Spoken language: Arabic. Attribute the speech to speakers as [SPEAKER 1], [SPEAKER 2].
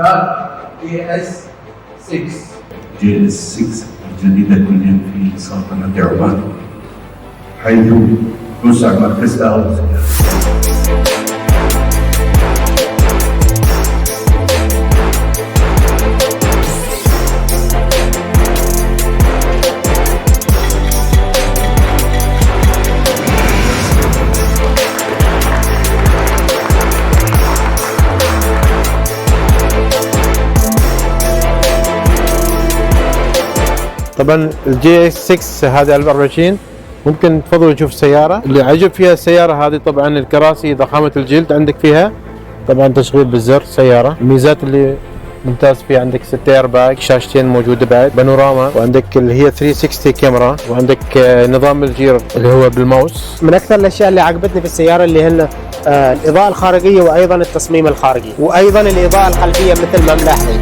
[SPEAKER 1] سيارة GS6.
[SPEAKER 2] GS6 الجديدة كليا في سلطنة عمان، حيث يوسع مركزها وزيادة.
[SPEAKER 3] طبعا الجي اس 6 هذه 1024 ممكن تفضلوا تشوف السيارة. اللي عجب فيها السيارة هذه طبعا الكراسي ضخامة الجلد عندك فيها، طبعا تشغيل بالزر سيارة. الميزات اللي ممتاز فيها عندك 6 ايرباك، شاشتين موجودة بعد، بانوراما، وعندك اللي هي 360 كاميرا، وعندك نظام الجير اللي هو بالماوس.
[SPEAKER 4] من اكثر الاشياء اللي عجبتني في السيارة اللي هن الاضاءة الخارجية وايضا التصميم الخارجي وايضا الاضاءة الخلفية مثل ما ملاحظين.